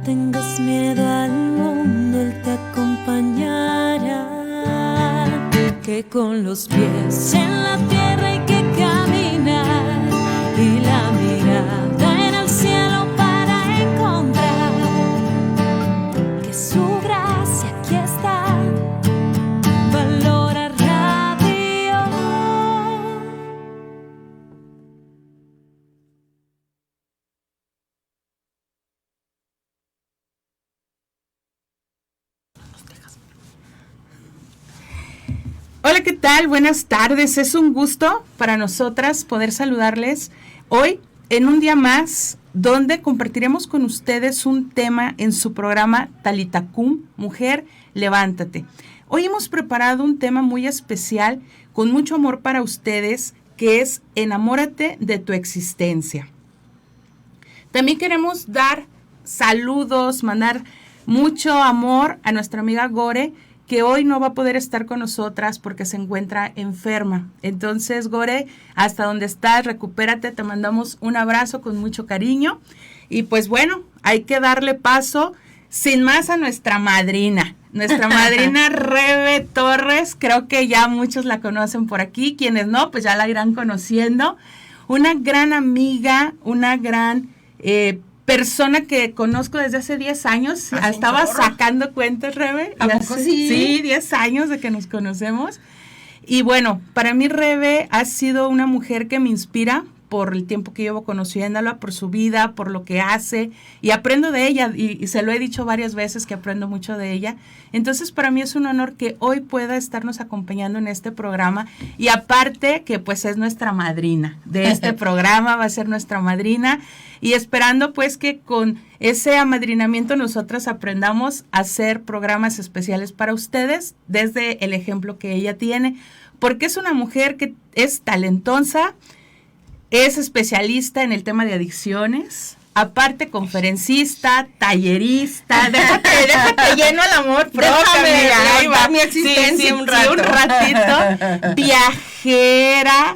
tengas miedo al mundo, Él te acompañará. Que con los pies en la tierra hay que caminar y la mirada en el cielo para encontrar que su gracia aquí está. Valora Radio. Hola, ¿qué tal? Buenas tardes. Es un gusto para nosotras poder saludarles hoy en un día más donde compartiremos con ustedes un tema en su programa Talitacum, Mujer, Levántate. Hoy hemos preparado un tema muy especial con mucho amor para ustedes, que es Enamórate de tu existencia. También queremos dar saludos, mandar mucho amor a nuestra amiga Gore, que hoy no va a poder estar con nosotras porque se encuentra enferma. Entonces, Gore, hasta donde estás, recupérate, te mandamos un abrazo con mucho cariño. Y pues bueno, hay que darle paso, sin más, a nuestra madrina Rebe Torres. Creo que ya muchos la conocen por aquí, quienes no, pues ya la irán conociendo. Una gran amiga, una gran persona que conozco desde hace 10 años. Estaba sacando cuentas, Rebe. ¿A poco sí? Sí, 10 años de que nos conocemos. Y bueno, para mí Rebe ha sido una mujer que me inspira por el tiempo que llevo conociéndola, por su vida, por lo que hace, y aprendo de ella, y se lo he dicho varias veces que aprendo mucho de ella. Entonces, para mí es un honor que hoy pueda estarnos acompañando en este programa, y aparte que pues es nuestra madrina de este programa, va a ser nuestra madrina, y esperando pues que con ese amadrinamiento nosotras aprendamos a hacer programas especiales para ustedes, desde el ejemplo que ella tiene, porque es una mujer que es talentosa, es especialista en el tema de adicciones, aparte conferencista, tallerista. Déjate lleno el amor propio. Ahí va mi existencia un ratito. Viajera,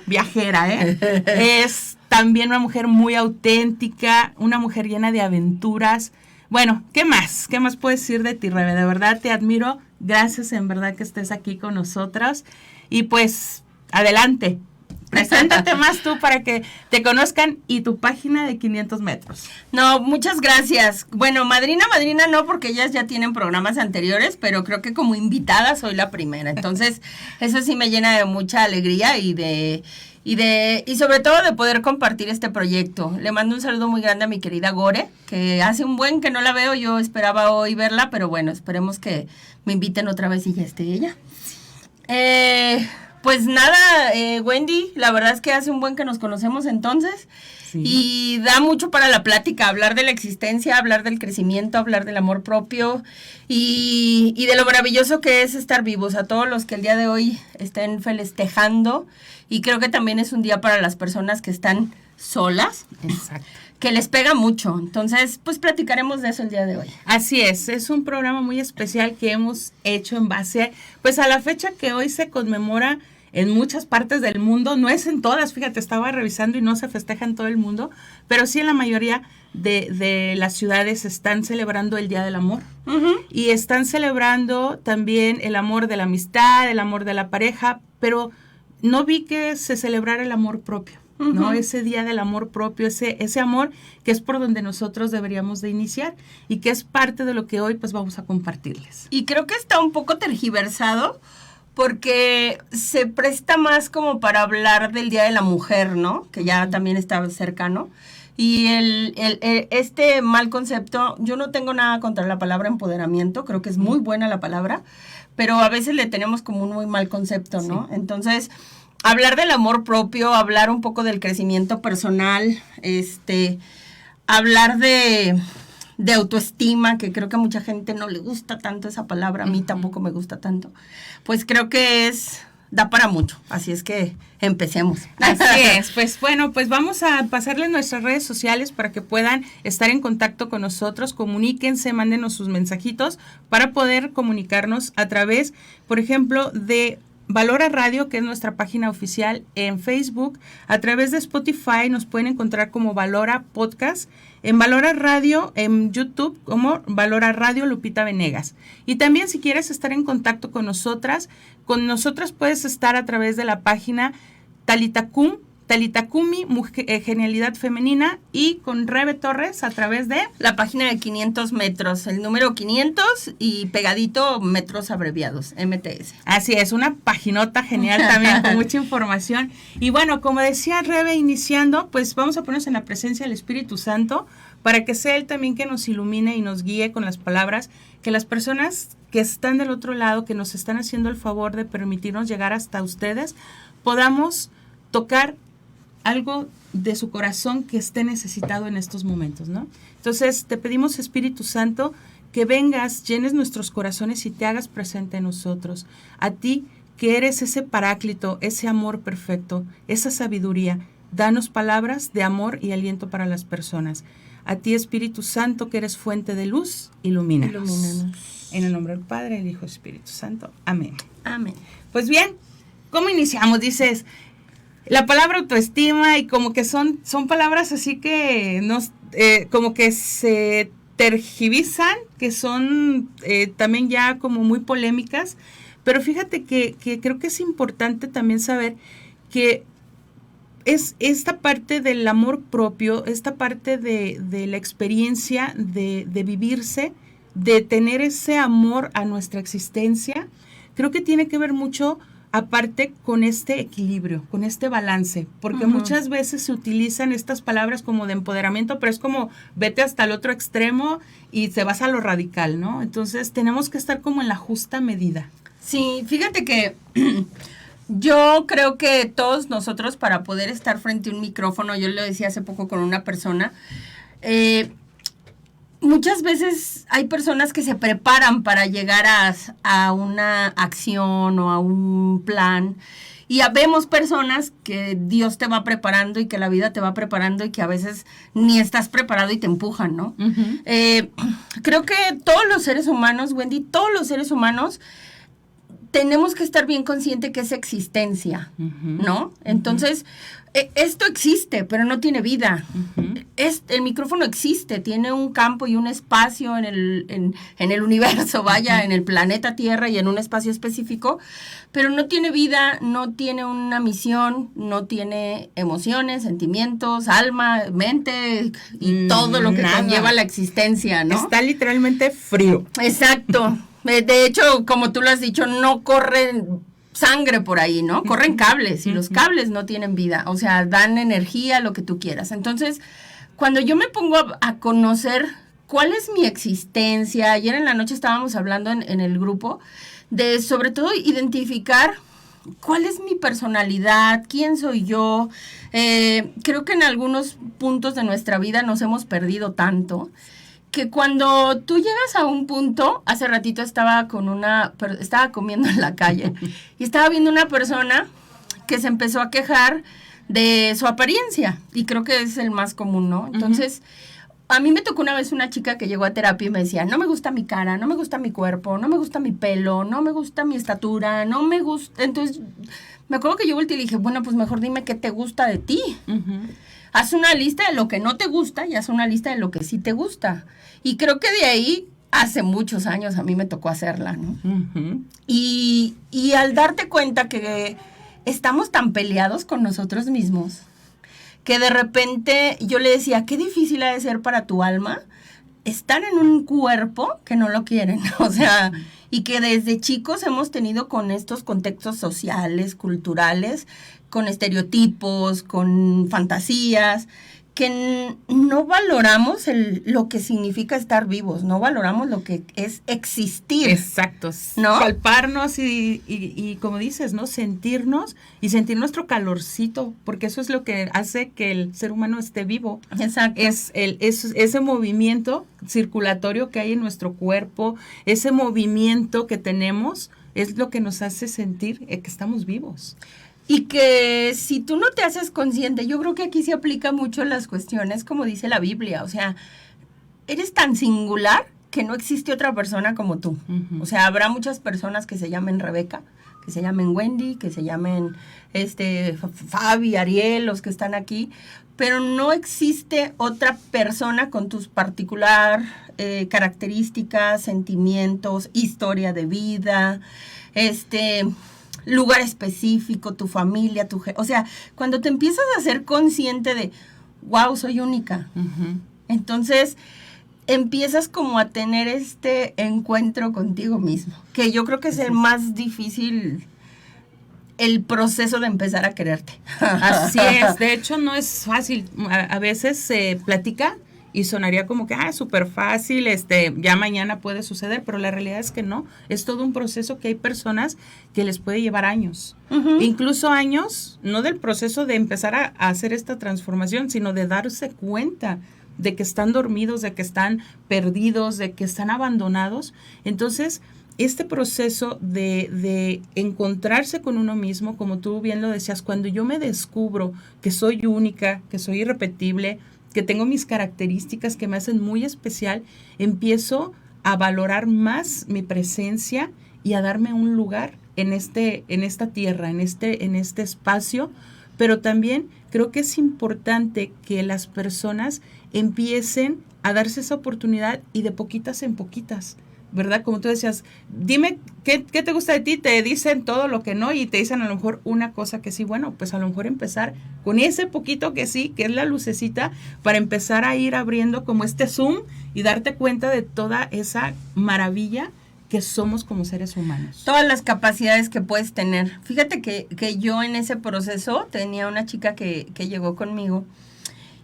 es también una mujer muy auténtica, una mujer llena de aventuras. Bueno, ¿qué más? ¿Qué más puedo decir de ti, Rebe? De verdad te admiro. Gracias en verdad que estés aquí con nosotras. Y pues, adelante. Preséntate más tú para que te conozcan y tu página de 500 metros. No, muchas gracias. Bueno, madrina no, porque ellas ya tienen programas anteriores, pero creo que como invitada soy la primera. Entonces, eso sí me llena de mucha alegría y sobre todo de poder compartir este proyecto. Le mando un saludo muy grande a mi querida Gore, que hace un buen que no la veo. Yo esperaba hoy verla, pero bueno, esperemos que me inviten otra vez y ya esté ella. Pues nada, Wendy, la verdad es que hace un buen que nos conocemos entonces, sí. Y da mucho para la plática, hablar de la existencia, hablar del crecimiento, hablar del amor propio y de lo maravilloso que es estar vivos. A todos los que el día de hoy estén festejando, y creo que también es un día para las personas que están solas. Exacto. Que les pega mucho. Entonces, pues platicaremos de eso el día de hoy. Así es un programa muy especial que hemos hecho en base, pues a la fecha que hoy se conmemora en muchas partes del mundo, no es en todas, fíjate, estaba revisando y no se festeja en todo el mundo, pero sí en la mayoría de las ciudades están celebrando el Día del Amor. Uh-huh. Y están celebrando también el amor de la amistad, el amor de la pareja, pero no vi que se celebrara el amor propio. ¿No? Uh-huh. Ese día del amor propio, ese amor que es por donde nosotros deberíamos de iniciar y que es parte de lo que hoy pues vamos a compartirles. Y creo que está un poco tergiversado porque se presta más como para hablar del Día de la Mujer, ¿no? Que ya también está cercano. Y este mal concepto, yo no tengo nada contra la palabra empoderamiento, creo que es muy buena la palabra, pero a veces le tenemos como un muy mal concepto, ¿no? Sí. Entonces, hablar del amor propio, hablar un poco del crecimiento personal, hablar de de autoestima, que creo que a mucha gente no le gusta tanto esa palabra, a mí tampoco me gusta tanto, pues creo que da para mucho, así es que empecemos. Así es, pues bueno, pues vamos a pasarles nuestras redes sociales para que puedan estar en contacto con nosotros, comuníquense, mándenos sus mensajitos para poder comunicarnos a través, por ejemplo, de Valora Radio, que es nuestra página oficial en Facebook. A través de Spotify nos pueden encontrar como Valora Podcast, en Valora Radio, en YouTube como Valora Radio Lupita Venegas. Y también si quieres estar en contacto con nosotras puedes estar a través de la página Talitacumi, Genialidad Femenina, y con Rebe Torres a través de la página de 500 metros, el número 500 y pegadito metros abreviados, MTS. Así es, una paginota genial también con mucha información. Y bueno, como decía Rebe iniciando, pues vamos a ponernos en la presencia del Espíritu Santo para que sea Él también que nos ilumine y nos guíe con las palabras, que las personas que están del otro lado, que nos están haciendo el favor de permitirnos llegar hasta ustedes, podamos tocar algo de su corazón que esté necesitado en estos momentos, ¿no? Entonces, te pedimos, Espíritu Santo, que vengas, llenes nuestros corazones y te hagas presente en nosotros. A ti, que eres ese paráclito, ese amor perfecto, esa sabiduría, danos palabras de amor y aliento para las personas. A ti, Espíritu Santo, que eres fuente de luz, ilumínanos. En el nombre del Padre, el Hijo y el Espíritu Santo. Amén. Amén. Pues bien, ¿cómo iniciamos? Dices, la palabra autoestima, y como que son palabras así que nos como que se tergiversan, que son también ya como muy polémicas, pero fíjate que creo que es importante también saber que es esta parte del amor propio, esta parte de la experiencia de vivirse, de tener ese amor a nuestra existencia, creo que tiene que ver mucho aparte con este equilibrio, con este balance, porque muchas veces se utilizan estas palabras como de empoderamiento, pero es como vete hasta el otro extremo y te vas a lo radical, ¿no? Entonces tenemos que estar como en la justa medida. Sí, fíjate que yo creo que todos nosotros, para poder estar frente a un micrófono, yo lo decía hace poco con una persona, muchas veces hay personas que se preparan para llegar a una acción o a un plan, y vemos personas que Dios te va preparando y que la vida te va preparando y que a veces ni estás preparado y te empujan, ¿no? Creo que todos los seres humanos, Wendy, todos los seres humanos tenemos que estar bien conscientes que es existencia, ¿no? Entonces, esto existe, pero no tiene vida. El micrófono existe, tiene un campo y un espacio en el universo, vaya, en el planeta Tierra y en un espacio específico, pero no tiene vida, no tiene una misión, no tiene emociones, sentimientos, alma, mente y todo lo que conlleva la existencia, ¿no? Está literalmente frío. Exacto. De hecho, como tú lo has dicho, no corren sangre por ahí, ¿no? Corren cables y los cables no tienen vida, o sea, dan energía, lo que tú quieras. Entonces, cuando yo me pongo a conocer cuál es mi existencia, ayer en la noche estábamos hablando en el grupo de, sobre todo, identificar cuál es mi personalidad, quién soy yo. Creo que en algunos puntos de nuestra vida nos hemos perdido tanto que cuando tú llegas a un punto, hace ratito estaba comiendo en la calle y estaba viendo una persona que se empezó a quejar de su apariencia, y creo que es el más común, ¿no? Entonces, a mí me tocó una vez una chica que llegó a terapia y me decía, no me gusta mi cara, no me gusta mi cuerpo, no me gusta mi pelo, no me gusta mi estatura, no me gusta. Entonces, me acuerdo que yo volteé y le dije, bueno, pues mejor dime qué te gusta de ti. Haz una lista de lo que no te gusta y haz una lista de lo que sí te gusta. Y creo que de ahí, hace muchos años, a mí me tocó hacerla, ¿no? Y al darte cuenta que estamos tan peleados con nosotros mismos, que de repente yo le decía, qué difícil ha de ser para tu alma estar en un cuerpo que no lo quieren, o sea, y que desde chicos hemos tenido con estos contextos sociales, culturales, con estereotipos, con fantasías, no valoramos lo que significa estar vivos, no valoramos lo que es existir. Exacto, ¿no? Palparnos y como dices, ¿no? Sentirnos y sentir nuestro calorcito, porque eso es lo que hace que el ser humano esté vivo. Exacto. Es ese movimiento circulatorio que hay en nuestro cuerpo, ese movimiento que tenemos, es lo que nos hace sentir que estamos vivos. Y que si tú no te haces consciente, yo creo que aquí se aplica mucho las cuestiones, como dice la Biblia, o sea, eres tan singular que no existe otra persona como tú. Uh-huh. O sea, habrá muchas personas que se llamen Rebeca, que se llamen Wendy, que se llamen Fabi, Ariel, los que están aquí, pero no existe otra persona con tus particular características, sentimientos, historia de vida, lugar específico, tu familia, o sea, cuando te empiezas a ser consciente de, wow, soy única, uh-huh. Entonces empiezas como a tener este encuentro contigo mismo, que yo creo que es el más difícil, el proceso de empezar a quererte. Así es, de hecho no es fácil, a veces se platica y sonaría como que, súper fácil, ya mañana puede suceder, pero la realidad es que no, es todo un proceso que hay personas que les puede llevar años, uh-huh. Incluso años, no del proceso de empezar a hacer esta transformación, sino de darse cuenta de que están dormidos, de que están perdidos, de que están abandonados. Entonces, este proceso de encontrarse con uno mismo, como tú bien lo decías, cuando yo me descubro que soy única, que soy irrepetible, que tengo mis características que me hacen muy especial, empiezo a valorar más mi presencia y a darme un lugar en esta tierra, en este espacio, pero también creo que es importante que las personas empiecen a darse esa oportunidad y de poquitas en poquitas, ¿verdad? Como tú decías, dime ¿qué te gusta de ti? Te dicen todo lo que no y te dicen a lo mejor una cosa que sí. Bueno, pues a lo mejor empezar con ese poquito que sí, que es la lucecita, para empezar a ir abriendo como este zoom y darte cuenta de toda esa maravilla que somos como seres humanos. Todas las capacidades que puedes tener. Fíjate que yo en ese proceso tenía una chica que llegó conmigo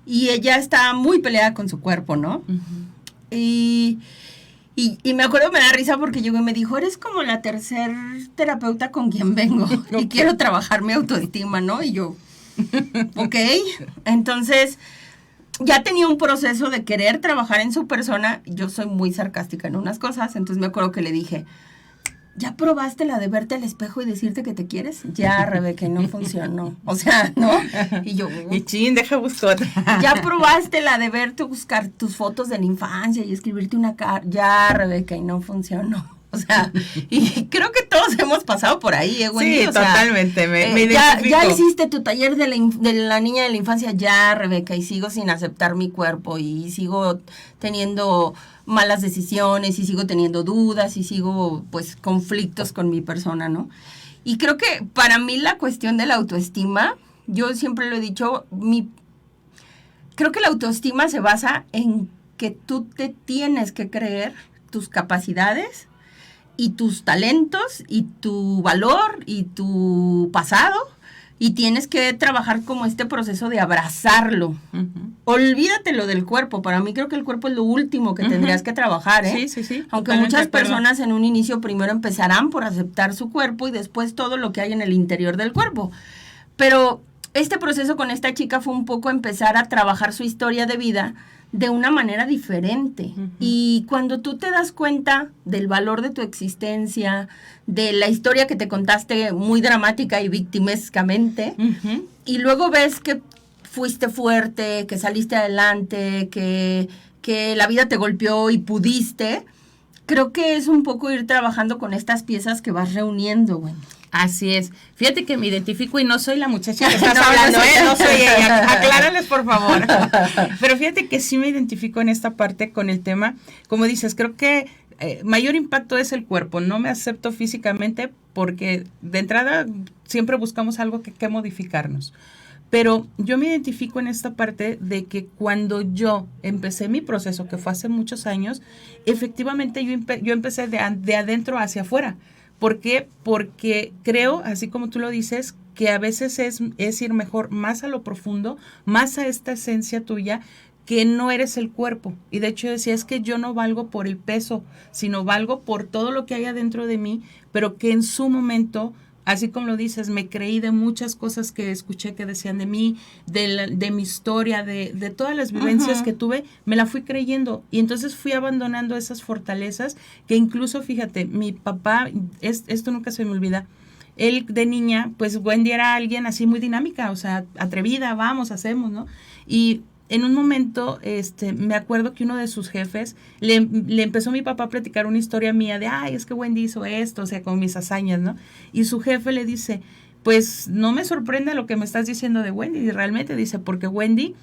y ella estaba muy peleada con su cuerpo, ¿no? Uh-huh. Y me acuerdo, me da risa porque llegó y me dijo, eres como la tercer terapeuta con quien vengo okay. Y quiero trabajar mi autoestima, ¿no? Y yo, ok. Entonces, ya tenía un proceso de querer trabajar en su persona. Yo soy muy sarcástica en unas cosas, entonces me acuerdo que le dije, ¿ya probaste la de verte al espejo y decirte que te quieres? Ya, Rebeca, no funcionó. O sea, ¿no? Y yo... Y chin, deja buscar. ¿Ya probaste la de buscar tus fotos de la infancia y escribirte una carta? Ya, Rebeca, y no funcionó. O sea, y creo que todos hemos pasado por ahí, Wendy. Sí, totalmente, me identifico. Ya hiciste tu taller de la niña de la infancia, ya, Rebeca, y sigo sin aceptar mi cuerpo, y sigo teniendo malas decisiones, y sigo teniendo dudas, y sigo, pues, conflictos con mi persona, ¿no? Y creo que para mí la cuestión de la autoestima, yo siempre lo he dicho, creo que la autoestima se basa en que tú te tienes que creer tus capacidades y tus talentos y tu valor y tu pasado, y tienes que trabajar como este proceso de abrazarlo. Uh-huh. Olvídate lo del cuerpo. Para mí creo que el cuerpo es lo último que uh-huh. tendrías que trabajar, ¿eh? Sí. Aunque muchas personas en un inicio primero empezarán por aceptar su cuerpo y después todo lo que hay en el interior del cuerpo. Pero este proceso con esta chica fue un poco empezar a trabajar su historia de vida de una manera diferente. Uh-huh. Y cuando tú te das cuenta del valor de tu existencia, de la historia que te contaste muy dramática y victimescamente, uh-huh. y luego ves que fuiste fuerte, que saliste adelante, que la vida te golpeó y pudiste, creo que es un poco ir trabajando con estas piezas que vas reuniendo, güey. Así es. Fíjate que me identifico y no soy la muchacha que estás hablando, ¿eh? No soy ella. Aclárales, por favor. Pero fíjate que sí me identifico en esta parte con el tema. Como dices, creo que mayor impacto es el cuerpo. No me acepto físicamente porque de entrada siempre buscamos algo que modificarnos. Pero yo me identifico en esta parte de que cuando yo empecé mi proceso, que fue hace muchos años, efectivamente yo empecé de adentro hacia afuera. ¿Por qué? Porque creo, así como tú lo dices, que a veces es ir mejor más a lo profundo, más a esta esencia tuya, que no eres el cuerpo. Y de hecho decía, es que yo no valgo por el peso, sino valgo por todo lo que hay adentro de mí, pero que en su momento, así como lo dices, me creí de muchas cosas que escuché que decían de mí, de mi historia, de todas las vivencias que tuve, me la fui creyendo. Y entonces fui abandonando esas fortalezas que incluso, fíjate, mi papá, esto nunca se me olvida, él de niña, pues Wendy era alguien así muy dinámica, o sea, atrevida, vamos, hacemos, ¿no? Y en un momento, me acuerdo que uno de sus jefes le empezó mi papá a platicar una historia mía de, ay, es que Wendy hizo esto, o sea, con mis hazañas, ¿no? Y su jefe le dice, pues no me sorprende lo que me estás diciendo de Wendy, y realmente dice, porque Wendy,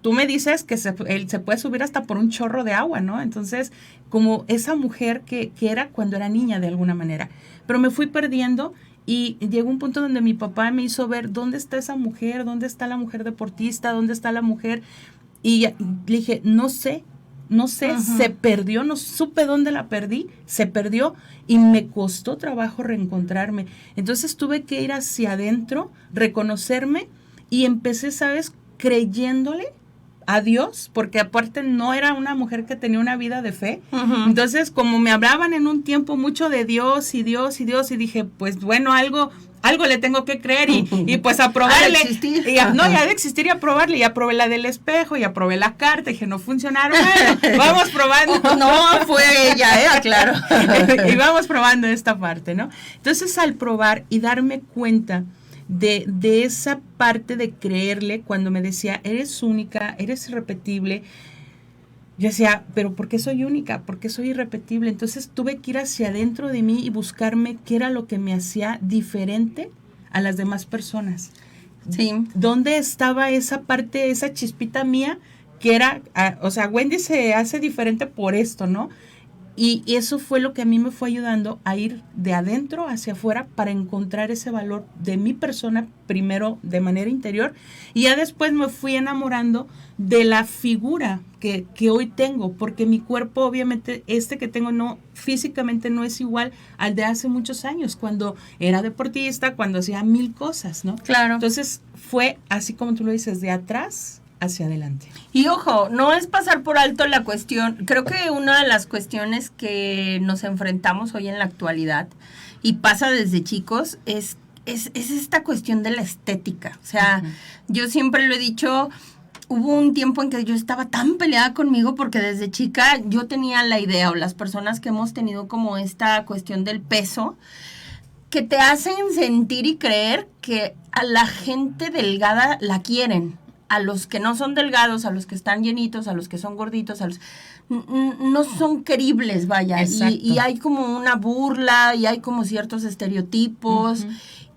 tú me dices que se puede subir hasta por un chorro de agua, ¿no? Entonces, como esa mujer que era cuando era niña de alguna manera, pero me fui perdiendo. Y llegó un punto donde mi papá me hizo ver dónde está esa mujer, dónde está la mujer deportista, dónde está la mujer. Y le dije, no sé, se perdió, no supe dónde la perdí, se perdió y me costó trabajo reencontrarme. Entonces tuve que ir hacia adentro, reconocerme y empecé, ¿sabes?, creyéndole a Dios, porque aparte no era una mujer que tenía una vida de fe. Entonces, como me hablaban en un tiempo mucho de Dios y Dios y Dios, y dije, pues bueno, algo le tengo que creer y pues a probarle. Ya de existir y a probarle. Y aprobé la del espejo y aprobé la carta. Y dije, no funcionaron. Bueno, vamos probando. No, fue ella, claro. Y vamos probando esta parte, ¿no? Entonces, al probar y darme cuenta de esa parte de creerle, cuando me decía, eres única, eres irrepetible, yo decía, pero ¿por qué soy única? ¿Por qué soy irrepetible? Entonces tuve que ir hacia adentro de mí y buscarme qué era lo que me hacía diferente a las demás personas. Sí. ¿Dónde estaba esa parte, esa chispita mía que era, o sea, Wendy se hace diferente por esto, ¿no? Y eso fue lo que a mí me fue ayudando a ir de adentro hacia afuera para encontrar ese valor de mi persona, primero de manera interior, y ya después me fui enamorando de la figura que hoy tengo, porque mi cuerpo, obviamente, que tengo físicamente no es igual al de hace muchos años, cuando era deportista, cuando hacía 1000 cosas, ¿no? Claro. Entonces fue así como tú lo dices, de atrás hacia adelante. Y ojo, no es pasar por alto la cuestión. Creo que una de las cuestiones que nos enfrentamos hoy en la actualidad, y pasa desde chicos, es esta cuestión de la estética. O sea, yo siempre lo he dicho, hubo un tiempo en que yo estaba tan peleada conmigo porque desde chica yo tenía la idea, o las personas que hemos tenido como esta cuestión del peso, que te hacen sentir y creer que a la gente delgada la quieren. A los que no son delgados, a los que están llenitos, a los que son gorditos, no son queribles, vaya. Y hay como una burla, y hay como ciertos estereotipos.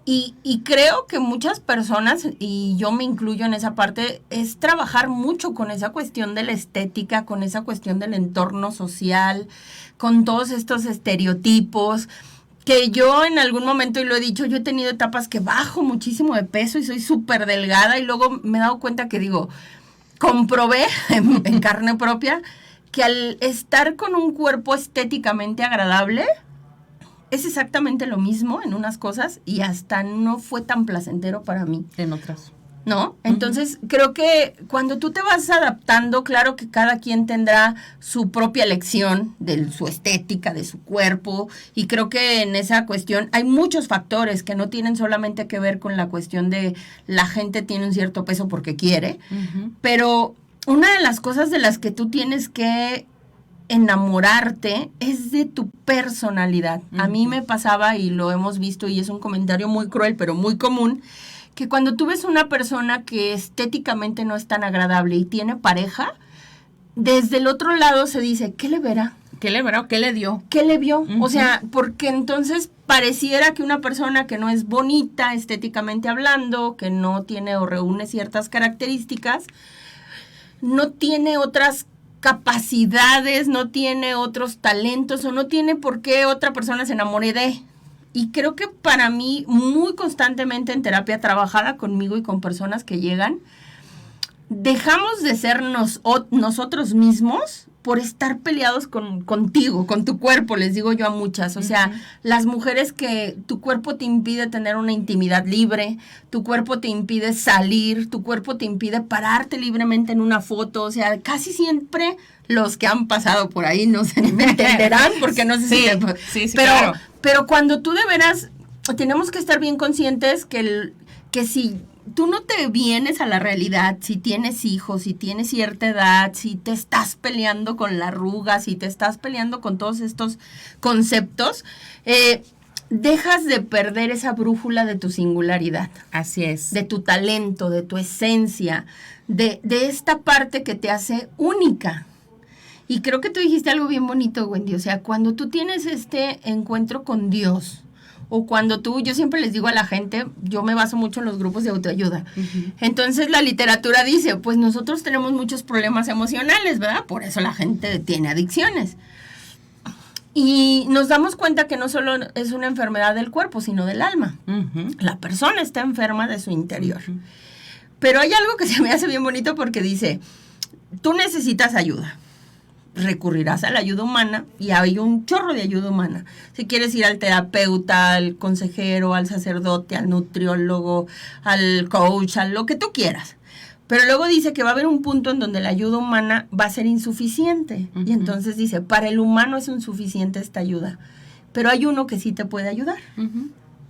Y creo que muchas personas, y yo me incluyo en esa parte, es trabajar mucho con esa cuestión de la estética, con esa cuestión del entorno social, con todos estos estereotipos. Que yo en algún momento, y lo he dicho, yo he tenido etapas que bajo muchísimo de peso y soy súper delgada, y luego me he dado cuenta que comprobé en carne propia que al estar con un cuerpo estéticamente agradable es exactamente lo mismo en unas cosas y hasta no fue tan placentero para mí. En otras. ¿No? Entonces, creo que cuando tú te vas adaptando, claro que cada quien tendrá su propia elección de su estética, de su cuerpo, y creo que en esa cuestión hay muchos factores que no tienen solamente que ver con la cuestión de la gente tiene un cierto peso porque quiere, pero una de las cosas de las que tú tienes que enamorarte es de tu personalidad. A mí me pasaba, y lo hemos visto, y es un comentario muy cruel, pero muy común, que cuando tú ves una persona que estéticamente no es tan agradable y tiene pareja, desde el otro lado se dice, ¿qué le verá? ¿Qué le verá o qué le dio? ¿Qué le vio? O sea, porque entonces pareciera que una persona que no es bonita estéticamente hablando, que no tiene o reúne ciertas características, no tiene otras capacidades, no tiene otros talentos, o no tiene por qué otra persona se enamore de. Y creo que para mí, muy constantemente en terapia trabajada conmigo y con personas que llegan, dejamos de ser nosotros mismos por estar peleados contigo, con tu cuerpo, les digo yo a muchas. O sea, las mujeres que tu cuerpo te impide tener una intimidad libre, tu cuerpo te impide salir, tu cuerpo te impide pararte libremente en una foto. O sea, casi siempre los que han pasado por ahí no se me entenderán porque no sé sí, pero, claro. Pero cuando tú de veras, tenemos que estar bien conscientes que si tú no te vienes a la realidad, si tienes hijos, si tienes cierta edad, si te estás peleando con la arruga, si te estás peleando con todos estos conceptos, dejas de perder esa brújula de tu singularidad. Así es. De tu talento, de tu esencia, de esta parte que te hace única. Y creo que tú dijiste algo bien bonito, Wendy. O sea, cuando tú tienes este encuentro con Dios, o cuando yo siempre les digo a la gente, yo me baso mucho en los grupos de autoayuda. Entonces la literatura dice, pues nosotros tenemos muchos problemas emocionales, ¿verdad? Por eso la gente tiene adicciones. Y nos damos cuenta que no solo es una enfermedad del cuerpo, sino del alma. La persona está enferma de su interior. Pero hay algo que se me hace bien bonito porque dice, tú necesitas ayuda. Recurrirás a la ayuda humana y hay un chorro de ayuda humana. Si quieres ir al terapeuta, al consejero, al sacerdote, al nutriólogo, al coach, a lo que tú quieras. Pero luego dice que va a haber un punto en donde la ayuda humana va a ser insuficiente. Y entonces dice, para el humano es insuficiente esta ayuda. Pero hay uno que sí te puede ayudar.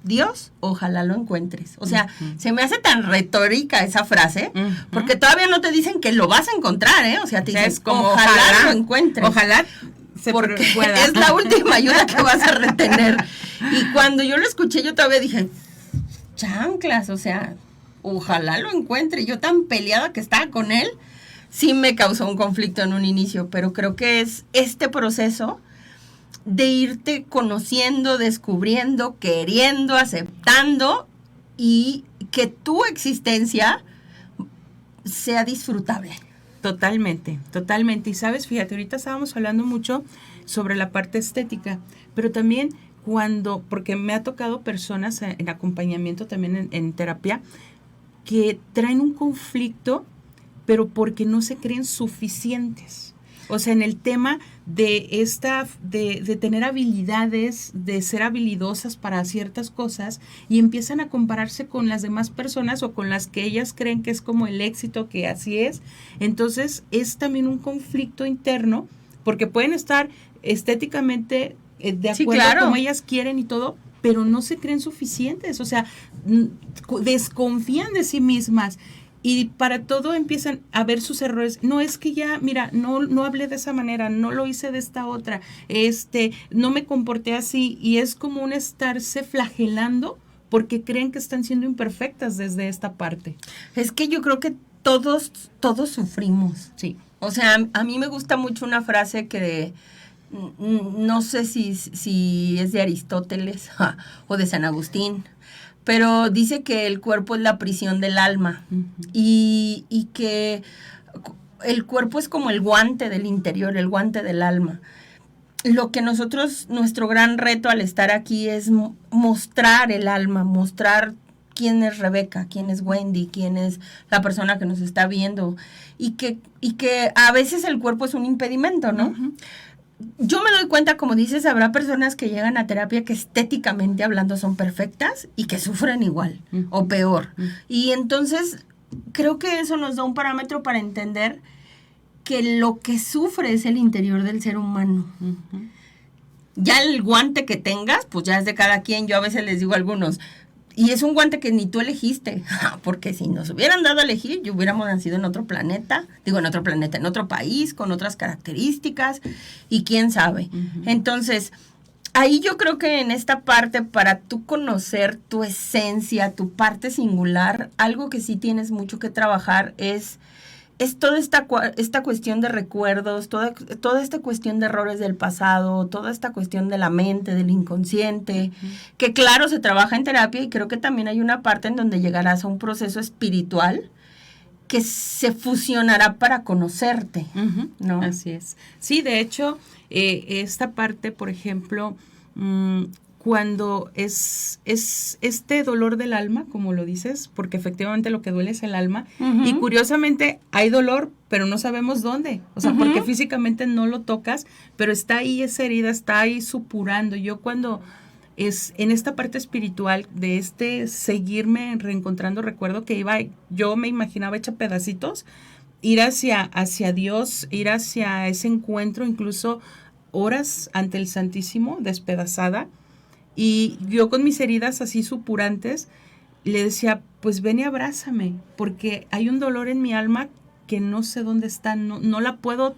Dios, ojalá lo encuentres. O sea, se me hace tan retórica esa frase, porque todavía no te dicen que lo vas a encontrar, ¿eh? O sea, te dicen, ojalá lo encuentres. Ojalá se porque pueda. Es la última ayuda que vas a retener. Y cuando yo lo escuché, yo todavía dije, chanclas, o sea, ojalá lo encuentre. Yo tan peleada que estaba con él, sí me causó un conflicto en un inicio, pero creo que es este proceso de irte conociendo, descubriendo, queriendo, aceptando y que tu existencia sea disfrutable. Totalmente, totalmente. Y sabes, fíjate, ahorita estábamos hablando mucho sobre la parte estética, pero también porque me ha tocado personas en acompañamiento también en terapia, que traen un conflicto, pero porque no se creen suficientes. O sea, en el tema de tener habilidades, de ser habilidosas para ciertas cosas, y empiezan a compararse con las demás personas o con las que ellas creen que es como el éxito, que así es. Entonces, es también un conflicto interno, porque pueden estar estéticamente de acuerdo como ellas quieren y todo, pero no se creen suficientes. O sea, desconfían de sí mismas. Y para todo empiezan a ver sus errores. No, es que ya, mira, no hablé de esa manera, no lo hice de esta otra, no me comporté así. Y es como un estarse flagelando porque creen que están siendo imperfectas desde esta parte. Es que yo creo que todos sufrimos. Sí. O sea, a mí me gusta mucho una frase que no sé si es de Aristóteles o de San Agustín, pero dice que el cuerpo es la prisión del alma y que el cuerpo es como el guante del interior, el guante del alma. Lo que nuestro gran reto al estar aquí es mostrar el alma, mostrar quién es Rebeca, quién es Wendy, quién es la persona que nos está viendo y que a veces el cuerpo es un impedimento, ¿no? Yo me doy cuenta, como dices, habrá personas que llegan a terapia que estéticamente hablando son perfectas y que sufren igual o peor. Y entonces creo que eso nos da un parámetro para entender que lo que sufre es el interior del ser humano. Ya el guante que tengas, pues ya es de cada quien. Yo a veces les digo a algunos, y es un guante que ni tú elegiste, porque si nos hubieran dado a elegir, yo hubiéramos nacido en otro planeta, en otro país, con otras características, y quién sabe. Entonces, ahí yo creo que en esta parte, para tú conocer tu esencia, tu parte singular, algo que sí tienes mucho que trabajar es toda esta cuestión de recuerdos, toda esta cuestión de errores del pasado, toda esta cuestión de la mente, del inconsciente, que claro, se trabaja en terapia y creo que también hay una parte en donde llegarás a un proceso espiritual que se fusionará para conocerte, ¿no? Así es. Sí, de hecho, esta parte, por ejemplo, cuando es este dolor del alma, como lo dices, porque efectivamente lo que duele es el alma, y curiosamente hay dolor, pero no sabemos dónde, o sea, porque físicamente no lo tocas, pero está ahí esa herida, está ahí supurando. Yo cuando es en esta parte espiritual de seguirme reencontrando, recuerdo que yo me imaginaba hecha pedacitos, ir hacia Dios, ir hacia ese encuentro, incluso horas ante el Santísimo, despedazada, y yo con mis heridas así supurantes, le decía, pues ven y abrázame, porque hay un dolor en mi alma que no sé dónde está, no la puedo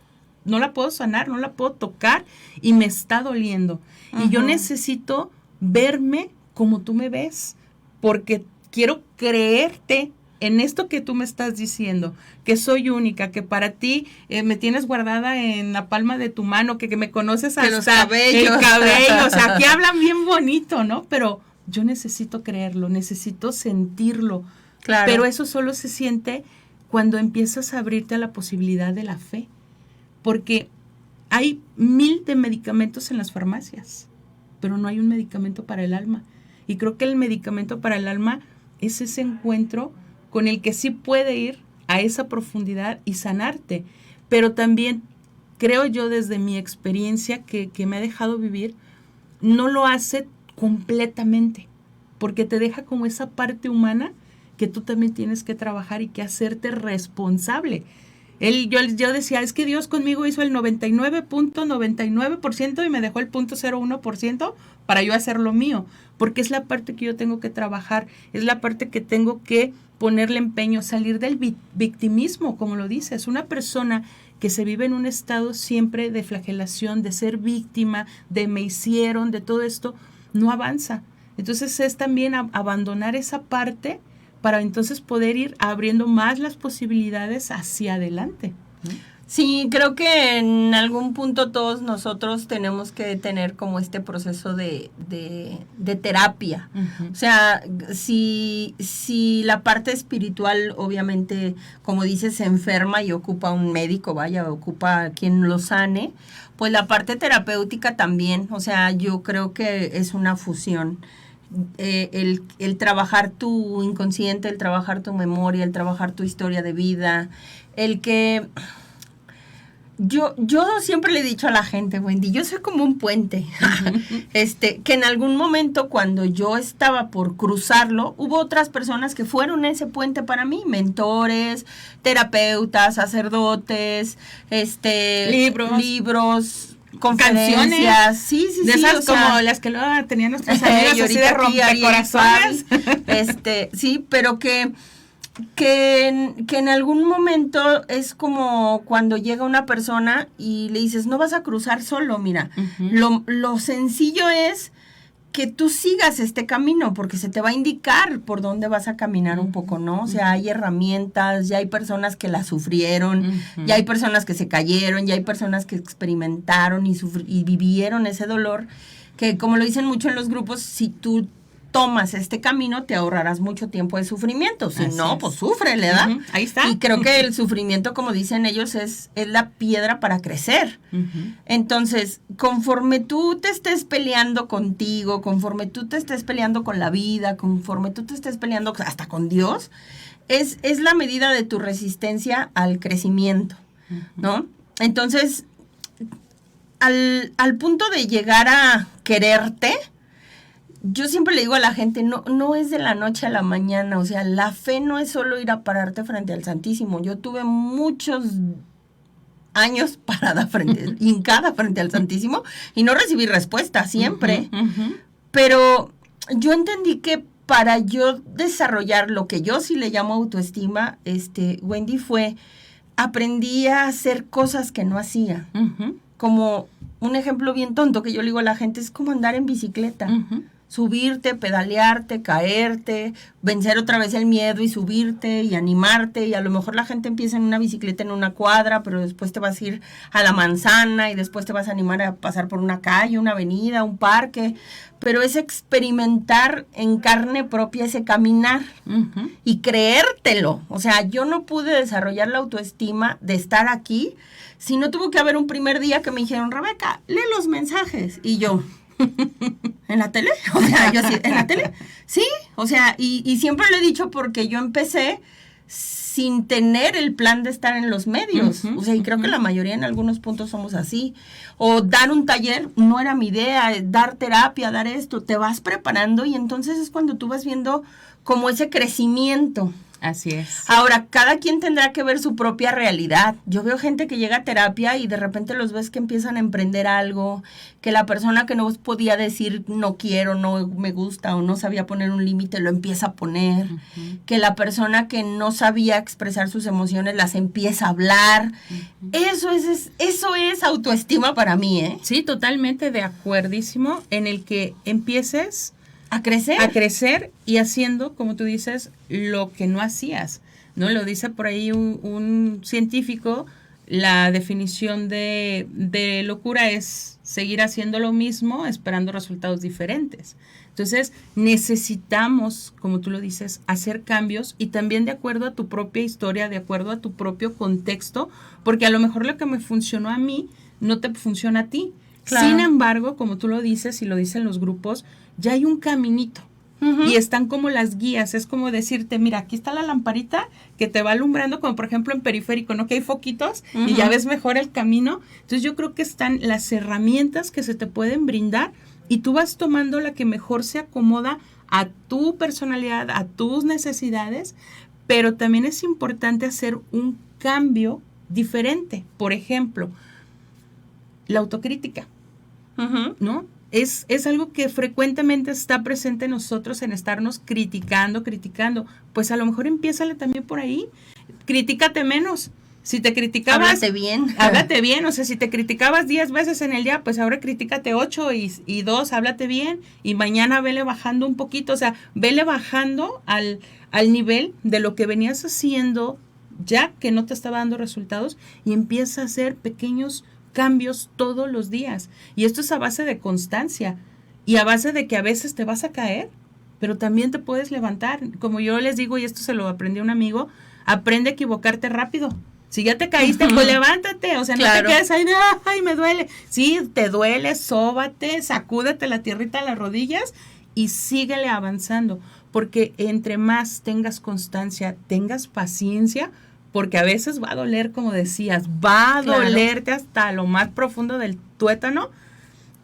sanar, no la puedo tocar, y me está doliendo. Y yo necesito verme como tú me ves, porque quiero creerte en esto que tú me estás diciendo, que soy única, que para ti me tienes guardada en la palma de tu mano, que me conoces hasta los cabellos. el cabello, o sea, aquí hablan bien bonito, ¿no? Pero yo necesito creerlo, necesito sentirlo. Claro. Pero eso solo se siente cuando empiezas a abrirte a la posibilidad de la fe, porque hay 1000 de medicamentos en las farmacias, pero no hay un medicamento para el alma. Y creo que el medicamento para el alma es ese encuentro con el que sí puede ir a esa profundidad y sanarte. Pero también creo yo, desde mi experiencia que me ha dejado vivir, no lo hace completamente, porque te deja como esa parte humana que tú también tienes que trabajar y que hacerte responsable. Yo decía, es que Dios conmigo hizo el 99.99% y me dejó el 0.01% para yo hacer lo mío, porque es la parte que yo tengo que trabajar, es la parte que tengo que ponerle empeño, salir del victimismo, como lo dices. Una persona que se vive en un estado siempre de flagelación, de ser víctima, de me hicieron, de todo esto, no avanza. Entonces es también abandonar esa parte para entonces poder ir abriendo más las posibilidades hacia adelante, ¿no? Sí, creo que en algún punto todos nosotros tenemos que tener como este proceso de terapia. O sea, si la parte espiritual obviamente, como dices, se enferma y ocupa un médico, ocupa quien lo sane, pues la parte terapéutica también. O sea, yo creo que es una fusión. El trabajar tu inconsciente, el trabajar tu memoria, el trabajar tu historia de vida, el que... Yo siempre le he dicho a la gente, Wendy, yo soy como un puente, que en algún momento cuando yo estaba por cruzarlo, hubo otras personas que fueron ese puente para mí, mentores, terapeutas, sacerdotes, libros, conferencias, sí, de esas como las que luego tenían nuestras amigas así de rompecorazones. Sí, pero que en algún momento es como cuando llega una persona y le dices, no vas a cruzar solo, mira, lo sencillo es que tú sigas este camino, porque se te va a indicar por dónde vas a caminar un poco, ¿no? O sea, hay herramientas, ya hay personas que la sufrieron, ya hay personas que se cayeron, ya hay personas que experimentaron y vivieron ese dolor, que como lo dicen mucho en los grupos, si tú tomas este camino, te ahorrarás mucho tiempo de sufrimiento. Si no, pues súfrele, ¿verdad? Ahí está. Y creo que el sufrimiento, como dicen ellos, es la piedra para crecer. Entonces, conforme tú te estés peleando contigo, conforme tú te estés peleando con la vida, conforme tú te estés peleando hasta con Dios, es la medida de tu resistencia al crecimiento, ¿no? Entonces, al punto de llegar a quererte, yo siempre le digo a la gente, no es de la noche a la mañana, o sea, la fe no es solo ir a pararte frente al Santísimo. Yo tuve muchos años parada hincada frente al Santísimo y no recibí respuesta siempre. Pero yo entendí que para yo desarrollar lo que yo sí le llamo autoestima, Wendy, aprendí a hacer cosas que no hacía. Como un ejemplo bien tonto que yo le digo a la gente, es como andar en bicicleta. Subirte, pedalearte, caerte, vencer otra vez el miedo y subirte y animarte, y a lo mejor la gente empieza en una bicicleta en una cuadra, pero después te vas a ir a la manzana y después te vas a animar a pasar por una calle, una avenida, un parque, pero es experimentar en carne propia ese caminar y creértelo. O sea, yo no pude desarrollar la autoestima de estar aquí si no tuvo que haber un primer día que me dijeron, Rebeca, lee los mensajes, y yo... ¿En la tele? O sea, yo sí, ¿en la tele? Sí, o sea, y siempre lo he dicho porque yo empecé sin tener el plan de estar en los medios. O sea, y creo que la mayoría en algunos puntos somos así. O dar un taller no era mi idea, dar terapia, dar esto, te vas preparando y entonces es cuando tú vas viendo como ese crecimiento. Así es. Ahora, cada quien tendrá que ver su propia realidad. Yo veo gente que llega a terapia y de repente los ves que empiezan a emprender algo, que la persona que no podía decir no quiero, no me gusta o no sabía poner un límite lo empieza a poner, que la persona que no sabía expresar sus emociones las empieza a hablar. Eso es autoestima para mí, ¿eh? Sí, totalmente de acuerdísimo en el que empieces ¿A crecer? a crecer y haciendo, como tú dices, lo que no hacías, ¿no? Lo dice por ahí un científico, la definición de locura es seguir haciendo lo mismo esperando resultados diferentes. Entonces, necesitamos, como tú lo dices, hacer cambios y también de acuerdo a tu propia historia, de acuerdo a tu propio contexto, porque a lo mejor lo que me funcionó a mí no te funciona a ti. Claro. Sin embargo, como tú lo dices y lo dicen los grupos, ya hay un caminito y están como las guías, es como decirte, mira, aquí está la lamparita que te va alumbrando, como por ejemplo en periférico, ¿no? Que hay foquitos y ya ves mejor el camino. Entonces yo creo que están las herramientas que se te pueden brindar y tú vas tomando la que mejor se acomoda a tu personalidad, a tus necesidades, pero también es importante hacer un cambio diferente. Por ejemplo, la autocrítica, ¿no? Es algo que frecuentemente está presente en nosotros en estarnos criticando. Pues a lo mejor empiézale también por ahí. Critícate menos. Si te criticabas... Háblate bien. O sea, si te criticabas 10 veces en el día, pues ahora critícate 8 y 2, háblate bien. Y mañana vele bajando un poquito. O sea, vele bajando al nivel de lo que venías haciendo ya que no te estaba dando resultados y empieza a hacer pequeños cambios todos los días. Y esto es a base de constancia y a base de que a veces te vas a caer, pero también te puedes levantar. Como yo les digo, y esto se lo aprendí a un amigo, aprende a equivocarte rápido. Si ya te caíste, pues levántate. O sea, claro. No te quedes ahí de, ay, me duele. Sí, te duele, sóbate, sacúdete la tierrita a las rodillas y síguele avanzando. Porque entre más tengas constancia, tengas paciencia, porque a veces va a doler, como decías, va a dolerte hasta lo más profundo del tuétano,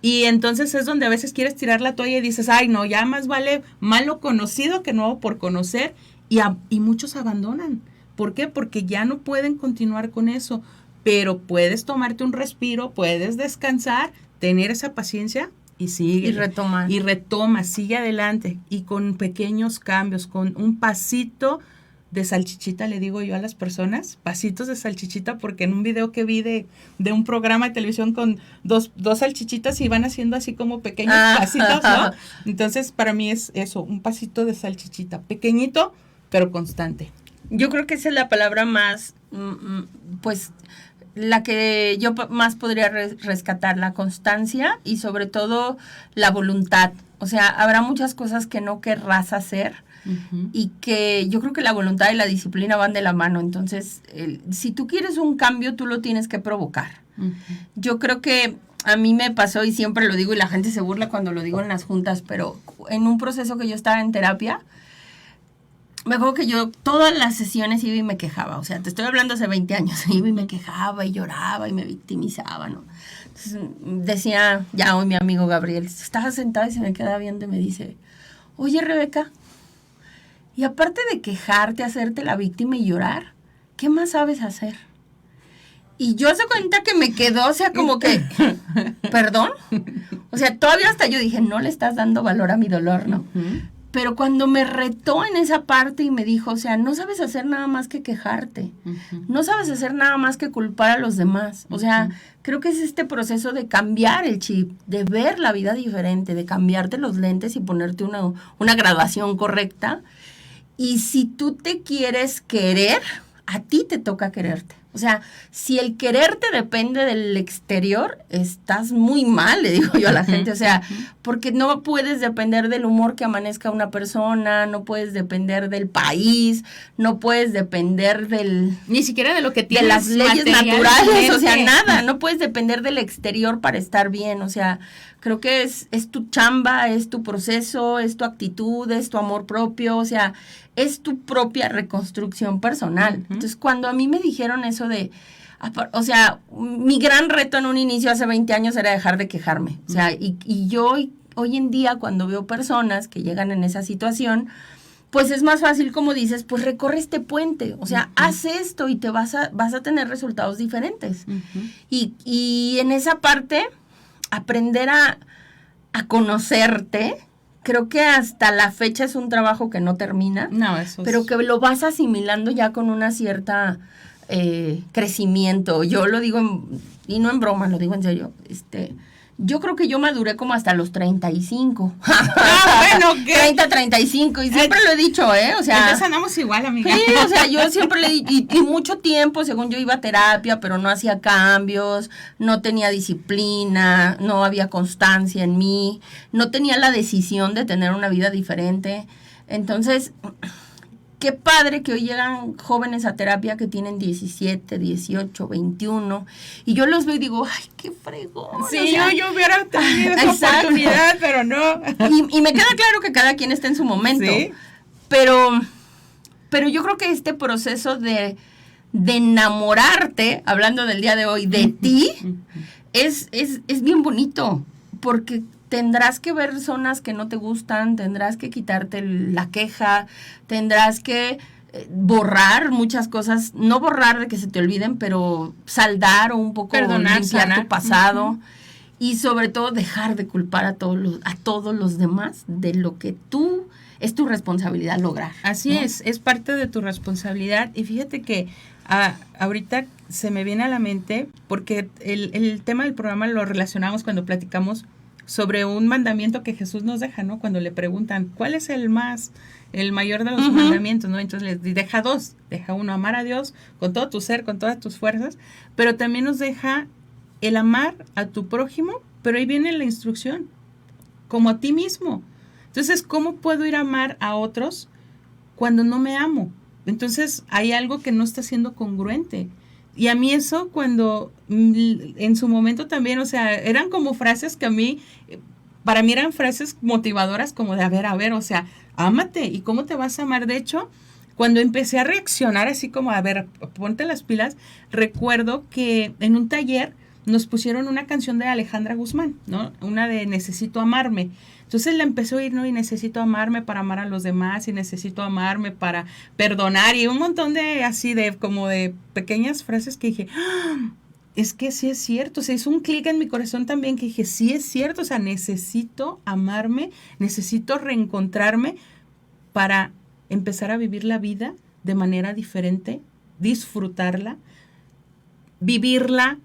y entonces es donde a veces quieres tirar la toalla y dices, ay no, ya más vale malo conocido que nuevo por conocer, y muchos abandonan. ¿Por qué? Porque ya no pueden continuar con eso, pero puedes tomarte un respiro, puedes descansar, tener esa paciencia y sigue. Y retoma, sigue adelante, y con pequeños cambios, con un pasito de salchichita, le digo yo a las personas, pasitos de salchichita, porque en un video que vi de un programa de televisión con dos salchichitas y van haciendo así como pequeños pasitos, ¿no? Entonces, para mí es eso, un pasito de salchichita, pequeñito, pero constante. Yo creo que esa es la palabra más, pues, la que yo más podría rescatar, la constancia y sobre todo la voluntad. O sea, habrá muchas cosas que no querrás hacer, y que yo creo que la voluntad y la disciplina van de la mano. Entonces, si tú quieres un cambio, tú lo tienes que provocar. Yo creo que a mí me pasó, y siempre lo digo, y la gente se burla cuando lo digo en las juntas, pero en un proceso que yo estaba en terapia, me acuerdo que yo todas las sesiones iba y me quejaba. O sea, te estoy hablando hace 20 años. Iba y me quejaba y lloraba y me victimizaba, ¿no? Entonces, decía, ya hoy mi amigo Gabriel, estaba sentado y se me quedaba viendo y me dice, oye, Rebeca, y aparte de quejarte, hacerte la víctima y llorar, ¿qué más sabes hacer? Y yo se cuenta que me quedó, o sea, como que, ¿perdón? O sea, todavía hasta yo dije, no le estás dando valor a mi dolor, ¿no? Pero cuando me retó en esa parte y me dijo, o sea, no sabes hacer nada más que quejarte. No sabes hacer nada más que culpar a los demás. O sea, creo que es este proceso de cambiar el chip, de ver la vida diferente, de cambiarte los lentes y ponerte una graduación correcta. Y si tú te quieres querer, a ti te toca quererte. O sea, si el quererte depende del exterior, estás muy mal, le digo yo a la gente. O sea, porque no puedes depender del humor que amanezca una persona, no puedes depender del país, no puedes depender ni siquiera de lo que de tienes, las leyes naturales, o sea, nada. No puedes depender del exterior para estar bien. O sea, creo que es tu chamba, es tu proceso, es tu actitud, es tu amor propio, o sea, es tu propia reconstrucción personal. Entonces, cuando a mí me dijeron eso o sea, mi gran reto en un inicio hace 20 años era dejar de quejarme. O sea, y yo hoy en día, cuando veo personas que llegan en esa situación, pues es más fácil, como dices, pues recorre este puente. O sea, haz esto y te vas a tener resultados diferentes. Y en esa parte, aprender a conocerte, creo que hasta la fecha es un trabajo que no termina, pero que lo vas asimilando ya con una cierta crecimiento. Yo lo digo, y no en broma, lo digo en serio, yo creo que yo maduré como hasta los 35. Bueno, ¿qué? 30, 35, y siempre lo he dicho, O sea, entonces andamos igual, amiga. Sí, o sea, yo siempre le di, y mucho tiempo, según yo iba a terapia, pero no hacía cambios, no tenía disciplina, no había constancia en mí, no tenía la decisión de tener una vida diferente. Entonces, qué padre que hoy llegan jóvenes a terapia que tienen 17, 18, 21, y yo los veo y digo, ay, qué fregón. Sí, o sea, yo hubiera tenido esa oportunidad, pero no. Y me queda claro que cada quien está en su momento. ¿Sí? Pero yo creo que este proceso de enamorarte, hablando del día de hoy, de ti, es bien bonito, porque tendrás que ver zonas que no te gustan, tendrás que quitarte la queja, tendrás que borrar muchas cosas, no borrar de que se te olviden, pero saldar o un poco perdonar, limpiar sanar tu pasado, y sobre todo dejar de culpar a todos los demás de lo que es tu responsabilidad lograr. Así, ¿no? Es parte de tu responsabilidad. Y fíjate que ahorita se me viene a la mente, porque el tema del programa lo relacionamos cuando platicamos sobre un mandamiento que Jesús nos deja, ¿no? Cuando le preguntan, ¿cuál es el mayor de los mandamientos, ¿no? Entonces les deja dos. Deja uno, amar a Dios con todo tu ser, con todas tus fuerzas, pero también nos deja el amar a tu prójimo, pero ahí viene la instrucción, como a ti mismo. Entonces, ¿cómo puedo ir a amar a otros cuando no me amo? Entonces, hay algo que no está siendo congruente. Y a mí eso, cuando en su momento también, o sea, eran como frases que para mí eran frases motivadoras, como de, a ver, o sea, ámate. ¿Y cómo te vas a amar? De hecho, cuando empecé a reaccionar así como, a ver, ponte las pilas, recuerdo que en un taller nos pusieron una canción de Alejandra Guzmán, ¿no? Una de Necesito amarme. Entonces la empecé a oír, ¿no? Y necesito amarme para amar a los demás, y necesito amarme para perdonar, y un montón de así como de pequeñas frases que dije, es que sí es cierto. O sea, hizo un clic en mi corazón también que dije, sí es cierto. O sea, necesito amarme, necesito reencontrarme para empezar a vivir la vida de manera diferente, disfrutarla, vivirla,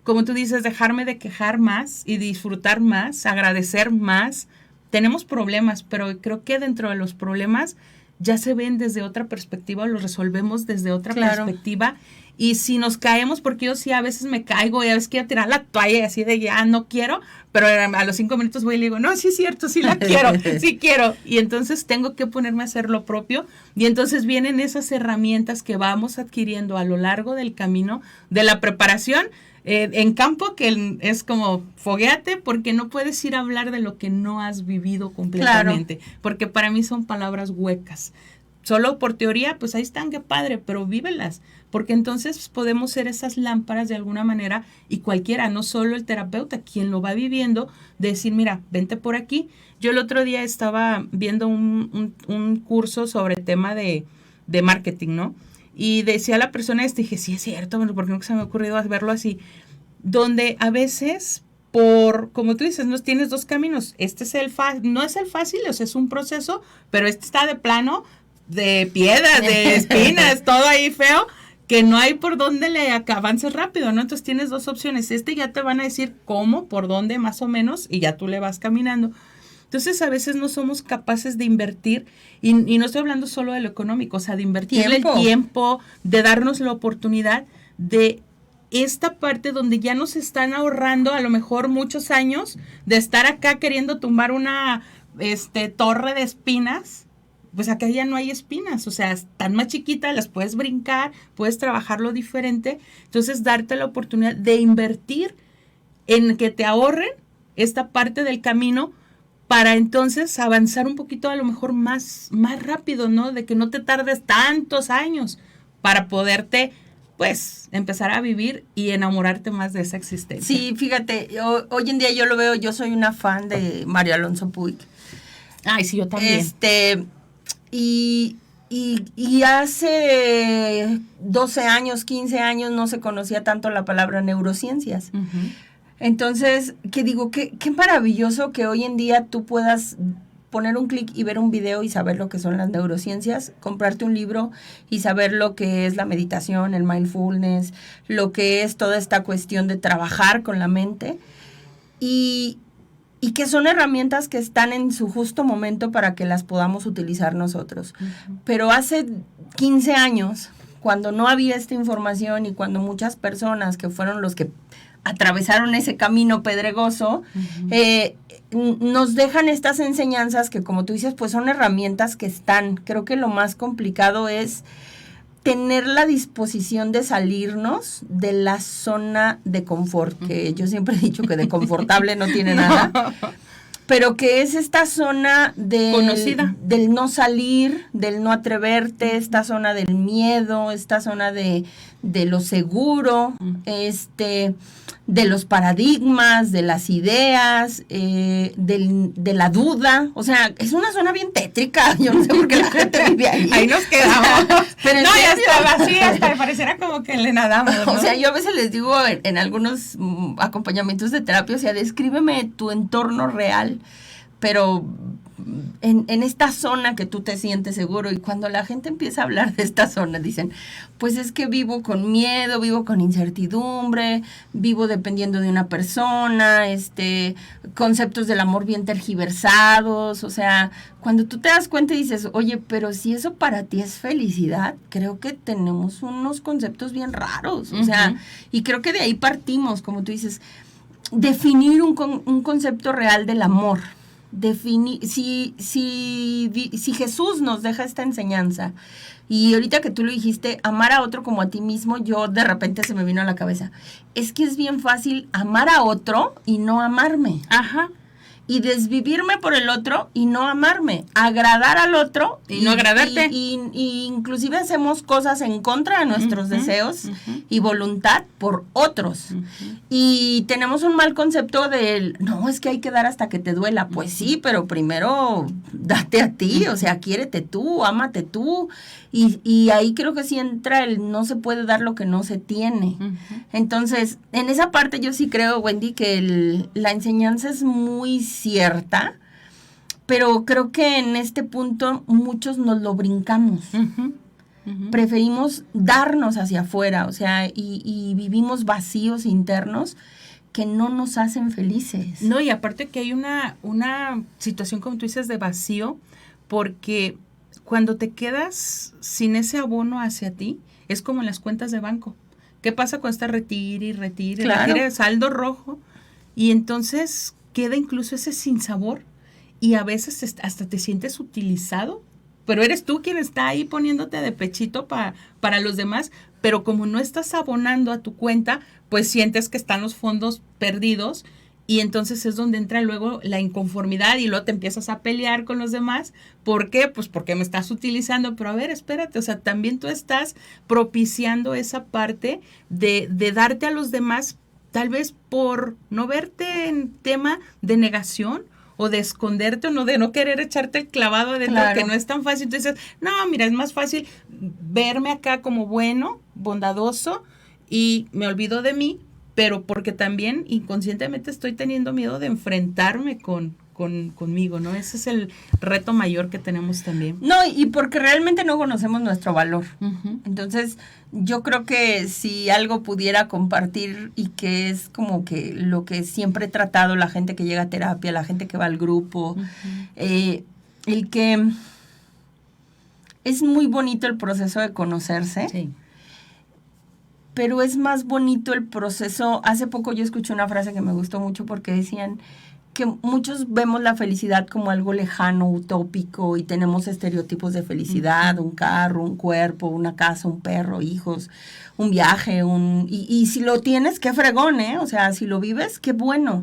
como tú dices, dejarme de quejar más y disfrutar más, agradecer más. Tenemos problemas, pero creo que dentro de los problemas ya se ven desde otra perspectiva, los resolvemos desde otra perspectiva. Y si nos caemos, porque yo sí a veces me caigo y a veces quiero tirar la toalla y así de ya no quiero, pero a los 5 minutos voy y le digo, no, sí es cierto, sí la quiero, sí quiero. Y entonces tengo que ponerme a hacer lo propio, y entonces vienen esas herramientas que vamos adquiriendo a lo largo del camino de la preparación en campo, que es como foguéate, porque no puedes ir a hablar de lo que no has vivido completamente, porque para mí son palabras huecas. Solo por teoría, pues ahí están, qué padre, pero vívelas, porque entonces podemos ser esas lámparas de alguna manera, y cualquiera, no solo el terapeuta, quien lo va viviendo, decir, mira, vente por aquí. Yo el otro día estaba viendo un curso sobre tema de marketing, ¿no? Y decía la persona, dije, sí es cierto, bueno, porque nunca se me ha ocurrido verlo así, donde a veces, como tú dices, no tienes dos caminos. Este es no es el fácil, o sea, es un proceso, pero este está de plano, de piedras, de espinas, todo ahí feo, que no hay por dónde le avances rápido, ¿no? Entonces tienes dos opciones. Ya te van a decir cómo, por dónde, más o menos, y ya tú le vas caminando. Entonces, a veces no somos capaces de invertir, y no estoy hablando solo de lo económico, o sea, de invertir el tiempo, de darnos la oportunidad de esta parte donde ya nos están ahorrando a lo mejor muchos años de estar acá queriendo tumbar una torre de espinas. Pues acá ya no hay espinas, o sea, están más chiquitas, las puedes brincar, puedes trabajarlo diferente. Entonces, darte la oportunidad de invertir en que te ahorren esta parte del camino para entonces avanzar un poquito a lo mejor más rápido, ¿no? De que no te tardes tantos años para poderte, pues, empezar a vivir y enamorarte más de esa existencia. Sí, fíjate, hoy en día yo lo veo, yo soy una fan de Mario Alonso Puig. Ay, sí, yo también. Y hace 12 años, 15 años no se conocía tanto la palabra neurociencias. Uh-huh. Entonces, ¿qué digo? Qué maravilloso que hoy en día tú puedas poner un clic y ver un video y saber lo que son las neurociencias, comprarte un libro y saber lo que es la meditación, el mindfulness, lo que es toda esta cuestión de trabajar con la mente y que son herramientas que están en su justo momento para que las podamos utilizar nosotros. Uh-huh. Pero hace 15 años, cuando no había esta información y cuando muchas personas que fueron los que atravesaron ese camino pedregoso, uh-huh, nos dejan estas enseñanzas que, como tú dices, pues son herramientas que están. Creo que lo más complicado es tener la disposición de salirnos de la zona de confort, que yo siempre he dicho que de confortable no tiene nada, pero que es esta zona conocida, del no salir, del no atreverte, esta zona del miedo, esta zona de lo seguro, de los paradigmas, de las ideas, de la duda. O sea, es una zona bien tétrica. Yo no sé por qué la gente vive ahí. Ahí nos quedamos. Pero no, ya estaba así, hasta pareciera como que le nadamos, ¿no? O sea, yo a veces les digo en algunos acompañamientos de terapia, o sea, descríbeme tu entorno real, pero en esta zona que tú te sientes seguro. Y cuando la gente empieza a hablar de esta zona, dicen, pues es que vivo con miedo, vivo con incertidumbre, vivo dependiendo de una persona, conceptos del amor bien tergiversados. O sea, cuando tú te das cuenta y dices, oye, pero si eso para ti es felicidad, creo que tenemos unos conceptos bien raros. O sea, y creo que de ahí partimos, como tú dices, definir un concepto real del amor. Si Jesús nos deja esta enseñanza, y ahorita que tú lo dijiste, amar a otro como a ti mismo, yo de repente se me vino a la cabeza, es que es bien fácil amar a otro y no amarme. Ajá. Y desvivirme por el otro y no amarme, agradar al otro y no agradarte. Y inclusive hacemos cosas en contra de nuestros deseos y voluntad por otros. Y tenemos un mal concepto del, no, es que hay que dar hasta que te duela. Pues sí, pero primero date a ti, o sea, quiérete tú, ámate tú. Y ahí creo que sí entra el no se puede dar lo que no se tiene. Entonces, en esa parte yo sí creo, Wendy, que la enseñanza es muy cierta, pero creo que en este punto muchos nos lo brincamos. Preferimos darnos hacia afuera, o sea, y vivimos vacíos internos que no nos hacen felices. No, y aparte que hay una situación, como tú dices, de vacío, porque cuando te quedas sin ese abono hacia ti, es como en las cuentas de banco. ¿Qué pasa cuando estás retire, saldo rojo? Y entonces queda incluso ese sinsabor y a veces hasta te sientes utilizado, pero eres tú quien está ahí poniéndote de pechito para los demás, pero como no estás abonando a tu cuenta, pues sientes que están los fondos perdidos. Y entonces es donde entra luego la inconformidad y luego te empiezas a pelear con los demás. ¿Por qué? Pues porque me estás utilizando. Pero a ver, espérate, o sea, también tú estás propiciando esa parte de darte a los demás, tal vez por no verte en tema de negación o de esconderte o de no querer echarte el clavado adentro, claro, que no es tan fácil. Entonces, no, mira, es más fácil verme acá como bueno, bondadoso y me olvido de mí, pero porque también inconscientemente estoy teniendo miedo de enfrentarme conmigo, ¿no? Ese es el reto mayor que tenemos también. No, y porque realmente no conocemos nuestro valor. Entonces, yo creo que si algo pudiera compartir y que es como que lo que siempre he tratado, la gente que llega a terapia, la gente que va al grupo, el que es muy bonito el proceso de conocerse, sí, pero es más bonito el proceso. Hace poco yo escuché una frase que me gustó mucho porque decían que muchos vemos la felicidad como algo lejano, utópico, y tenemos estereotipos de felicidad, un carro, un cuerpo, una casa, un perro, hijos, un viaje, y si lo tienes, qué fregón, ¿eh? O sea, si lo vives, qué bueno.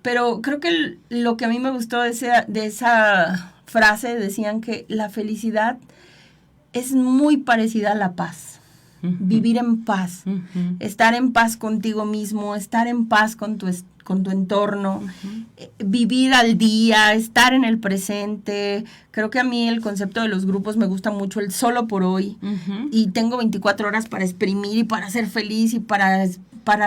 Pero creo que lo que a mí me gustó de esa frase, decían que la felicidad es muy parecida a la paz. Vivir en paz, estar en paz contigo mismo, estar en paz con tu entorno, vivir al día, estar en el presente. Creo que a mí el concepto de los grupos me gusta mucho, el solo por hoy, y tengo 24 horas para exprimir y para ser feliz y para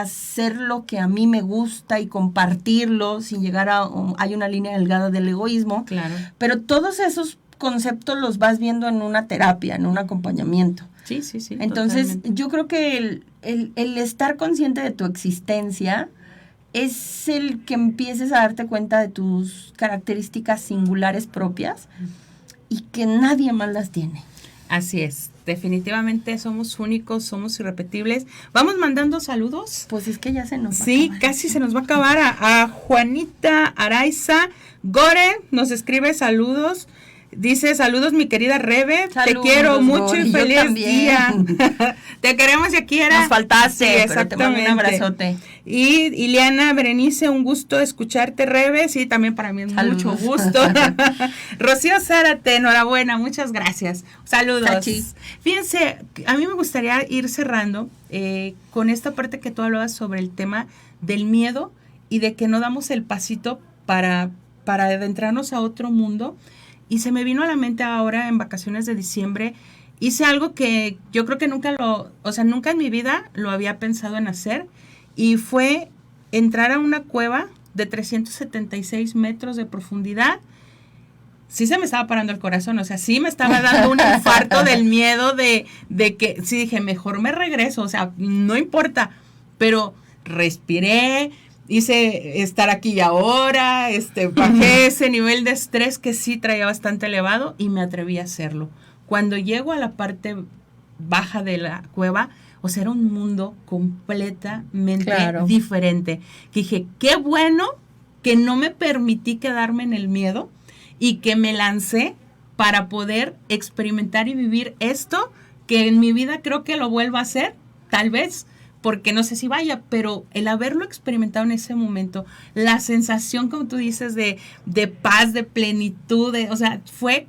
hacer lo que a mí me gusta y compartirlo sin llegar hay una línea delgada del egoísmo. Claro. Pero todos esos conceptos los vas viendo en una terapia, en un acompañamiento. Sí. Entonces, totalmente. yo creo que el estar consciente de tu existencia es el que empieces a darte cuenta de tus características singulares propias y que nadie más las tiene. Así es, definitivamente somos únicos, somos irrepetibles. Vamos mandando saludos. Pues es que ya se nos va a Sí, acabar. casi se nos va a acabar. A Juanita Araiza Gore nos escribe saludos. Dice, saludos mi querida Rebe, Saludos, te quiero mucho Gore, y yo feliz también. día. Te queremos y aquí era. Nos faltaste, Sí, pero te mando un abrazote. Y Ileana Berenice, un gusto escucharte, Rebe. Sí, también para mí es Saludos. mucho gusto. Rocío Zárate, enhorabuena, muchas gracias. Saludos. Sachi. Fíjense, a mí me gustaría ir cerrando con esta parte que tú hablabas sobre el tema del miedo y de que no damos el pasito para adentrarnos a otro mundo. Y se me vino a la mente ahora en vacaciones de diciembre, hice algo que yo creo que nunca en mi vida lo había pensado en hacer, y fue entrar a una cueva de 376 metros de profundidad. Sí se me estaba parando el corazón, o sea, sí me estaba dando un infarto del miedo de que, sí dije, mejor me regreso, o sea, no importa, pero respiré, hice estar aquí y ahora, bajé ese nivel de estrés que sí traía bastante elevado y me atreví a hacerlo. Cuando llego a la parte baja de la cueva, o sea, era un mundo completamente diferente. Que dije, qué bueno que no me permití quedarme en el miedo y que me lancé para poder experimentar y vivir esto, que en mi vida creo que lo vuelvo a hacer, tal vez, porque no sé si vaya, pero el haberlo experimentado en ese momento, la sensación, como tú dices, de paz, de plenitud, o sea, fue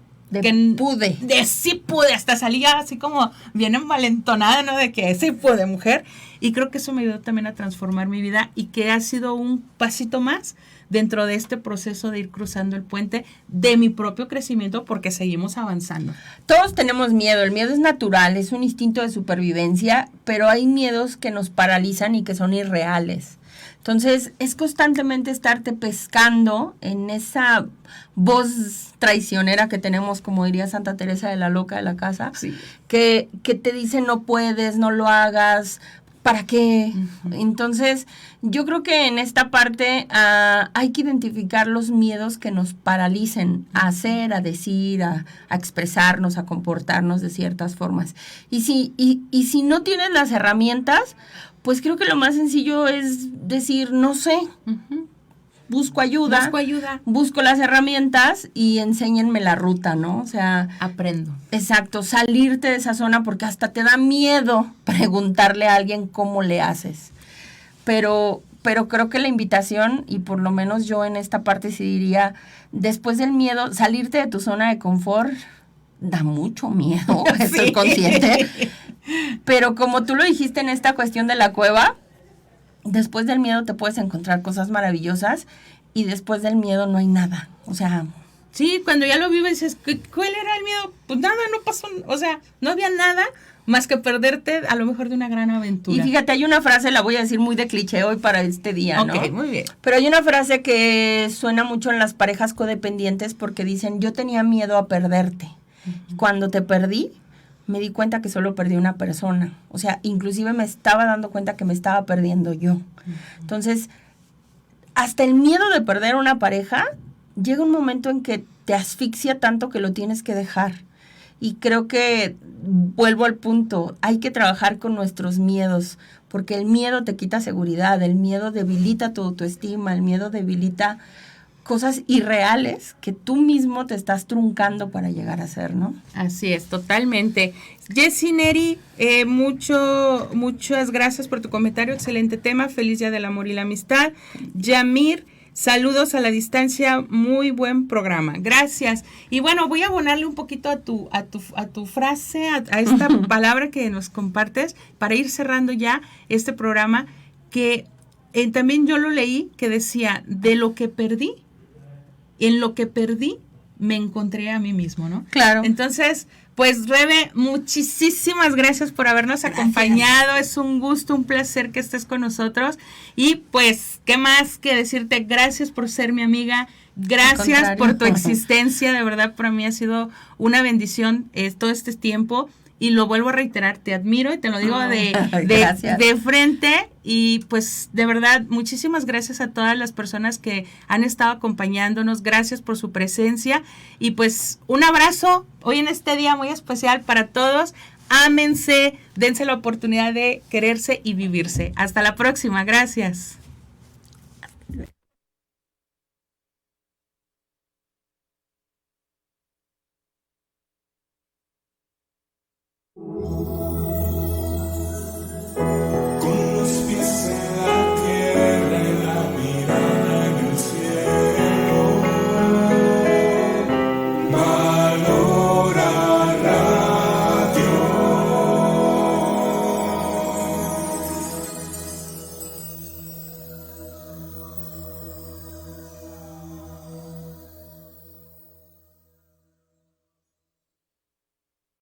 sí pude, hasta salía así como bien envalentonada, ¿no? De que sí pude, mujer. Y creo que eso me ayudó también a transformar mi vida y que ha sido un pasito más dentro de este proceso de ir cruzando el puente de mi propio crecimiento, porque seguimos avanzando. Todos tenemos miedo, el miedo es natural, es un instinto de supervivencia, pero hay miedos que nos paralizan y que son irreales. Entonces, es constantemente estarte pescando en esa voz traicionera que tenemos, como diría Santa Teresa de la Loca de la Casa, Sí. que te dice no puedes, no lo hagas, ¿para qué? Entonces, yo creo que en esta parte hay que identificar los miedos que nos paralicen a hacer, a decir, a expresarnos, a comportarnos de ciertas formas. Y si no tienes las herramientas, pues creo que lo más sencillo es decir, no sé, busco ayuda, busco las herramientas y enséñenme la ruta, ¿no? O sea, aprendo. Exacto, salirte de esa zona porque hasta te da miedo preguntarle a alguien cómo le haces. Pero creo que la invitación, y por lo menos yo en esta parte sí diría, después del miedo, salirte de tu zona de confort da mucho miedo, estoy consciente. Pero como tú lo dijiste en esta cuestión de la cueva, después del miedo te puedes encontrar cosas maravillosas y después del miedo no hay nada. O sea, sí, cuando ya lo vives dices, ¿cuál era el miedo? Pues nada, no pasó, o sea, no había nada más que perderte a lo mejor de una gran aventura. Y fíjate, hay una frase, la voy a decir muy de cliché hoy para este día, ¿no? Ok, muy bien. Pero hay una frase que suena mucho en las parejas codependientes porque dicen, yo tenía miedo a perderte. Cuando te perdí, me di cuenta que solo perdí una persona. O sea, inclusive me estaba dando cuenta que me estaba perdiendo yo. Entonces, hasta el miedo de perder una pareja, llega un momento en que te asfixia tanto que lo tienes que dejar. y creo que vuelvo al punto, hay que trabajar con nuestros miedos, porque el miedo te quita seguridad, el miedo debilita tu autoestima, el miedo debilita cosas irreales que tú mismo te estás truncando para llegar a ser, ¿no? Así es, totalmente. Jessy Neri, muchas gracias por tu comentario, excelente tema, feliz día del amor y la amistad. Yamir, saludos a la distancia, muy buen programa, gracias. Y bueno, voy a abonarle un poquito a tu frase, a esta palabra que nos compartes, para ir cerrando ya este programa, que también yo lo leí, que decía, de lo que perdí, en lo que perdí, me encontré a mí mismo, ¿no? Claro. Entonces, pues Rebe, muchísimas gracias por habernos acompañado. Es un gusto, un placer que estés con nosotros. Y pues, ¿qué más que decirte? Gracias por ser mi amiga. Gracias por tu existencia. De verdad, para mí ha sido una bendición todo este tiempo. Y lo vuelvo a reiterar, te admiro y te lo digo de frente. Y pues de verdad, muchísimas gracias a todas las personas que han estado acompañándonos. Gracias por su presencia. Y pues un abrazo hoy en este día muy especial para todos. Ámense, dense la oportunidad de quererse y vivirse. Hasta la próxima. Gracias.